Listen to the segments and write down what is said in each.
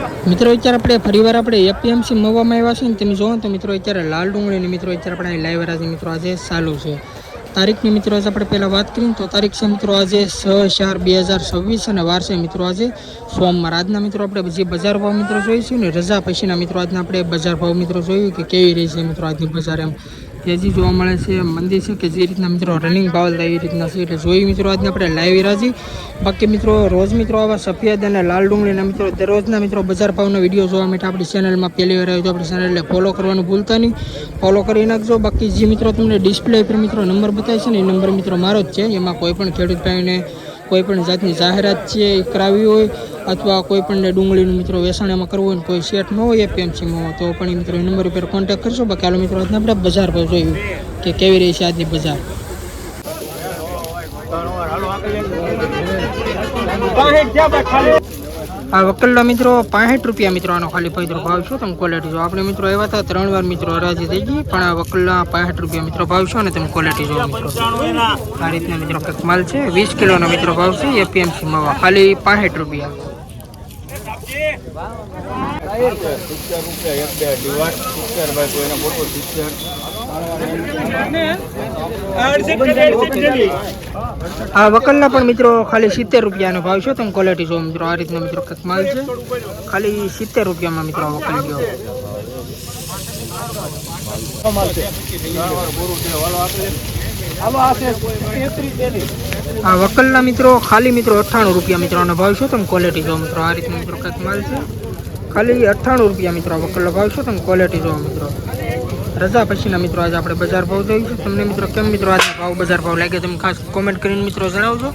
મિત્રો અત્યારે આપણે ફરીવાર આપણે એપીએમસી મવામાં આવ્યા છે ને તમે જોવો તો મિત્રો અત્યારે લાલ ડુંગળીની મિત્રો અત્યારે આપણે લાઈવ રાજી મિત્રો આજે ચાલુ છે તારીખની મિત્રો આજે આપણે પહેલાં વાત કરીએ તો તારીખ છે મિત્રો આજે 6/4/2026 અને વાર છે મિત્રો આજે સોમવાર આજના મિત્રો આપણે જે બજાર ભાવ મિત્રો જોઈશું ને રજા પછીના મિત્રો આજના આપણે બજાર ભાવ મિત્રો જોયું કે કેવી રહી છે મિત્રો આજની બજાર એમ તેજી જોવા મળે છે મંદી છે કે જે રીતના મિત્રો રનિંગ ભાવ થાય એ રીતના છે એટલે જોઈ મિત્રો આજને આપણે લાઈવ રાજી બાકી મિત્રો રોજ મિત્રો આવા સફેદ અને લાલ ડુંગળીના મિત્રો દરરોજના મિત્રો બજાર ભાવનો વિડીયો જોવા માટે આપણી ચેનલમાં પહેલી વાર આવ્યો તો આપણી ચેનલને ફોલો કરવાનું ભૂલતા નહીં ફોલો કરી નાખજો બાકી જે મિત્રો તમને ડિસ્પ્લે પર મિત્રો નંબર બતાવે છે ને એ નંબર મિત્રો મારો જ છે એમાં કોઈ પણ ખેડૂત ભાઈને કોઈ પણ જાતની જાહેરાત છે એ કરાવી હોય અથવા કોઈ પણ ડુંગળીનું મિત્રો વેચાણ એમાં કરવું હોય ને કોઈ સેટ ન હોય એપીએમસીમાં તો પણ મિત્રો એ નંબર ઉપર કોન્ટેક્ટ કરશો બાકી હાલો મિત્રો આજને આપણે બજાર ભાવ જોયું કે કેવી રહી છે આજની બજાર આ વકલના મિત્રો 65 રૂપિયા મિત્રો આનો ખાલી પૈદરો ભાવ છો તમે ક્વોલિટી જો આપણે મિત્રો એવા હતા 3 વાર મિત્રો હરાજી થઈ ગઈ પણ આ વકલના 65 રૂપિયા મિત્રો ભાવ છો ને તમે ક્વોલિટી જો મિત્રો આ રીતના મિત્રો કંઈક માલ છે 20 કિલોનો મિત્રો ભાવ છે એપીએમસી માં ખાલી 65 રૂપિયા આ વકલના પણ મિત્રો ખાલી 70 રૂપિયાનો ભાવ છે તમે ક્વોલિટી જો મિત્રો આ રીતના મિત્રો કંઈક માલ છે ખાલી 70 રૂપિયામાં મિત્રો વકલ ગયો આ વકલના મિત્રો ખાલી મિત્રો 98 રૂપિયા મિત્રોનો ભાવ છે તમે ક્વોલિટી જો મિત્રો આ રીતના મિત્રો કંઈક માલ છે ખાલી 98 રૂપિયા મિત્રો વકલનો ભાવ છે તમે ક્વોલિટી જો મિત્રો રજા પછીના મિત્રો આજે આપણે બજાર ભાવ જોઈશું તમને મિત્રો કેમ મિત્રો આજના ભાવ બજાર ભાવ લાગે તમે ખાસ કોમેન્ટ કરીને મિત્રો જણાવજો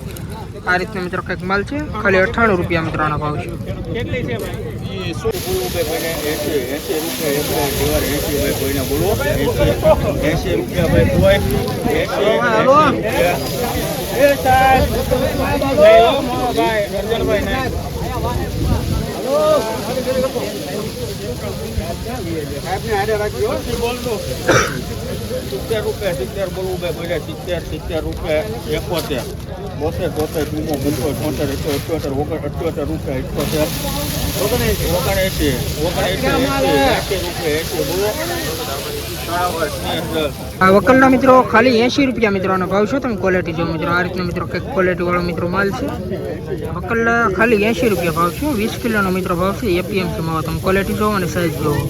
આ રીતના મિત્રો કંઈક માલ છે ખાલી 98 રૂપિયા મિત્રો આનો ભાવ છે આ વકલના મિત્રો ખાલી 80 રૂપિયા મિત્રોનો ભાવ છે તમે ક્વોલિટી જો મિત્રો આ રીતનો મિત્રો કંઈક ક્વોલિટી વાળો મિત્રો માલ છે વકલના ખાલી 80 રૂપિયા ભાવ છે 20 કિલોનો મિત્રો ભાવ છે એપીએમસી માં તમે ક્વોલિટી જોવો અને સાઈઝ જોવો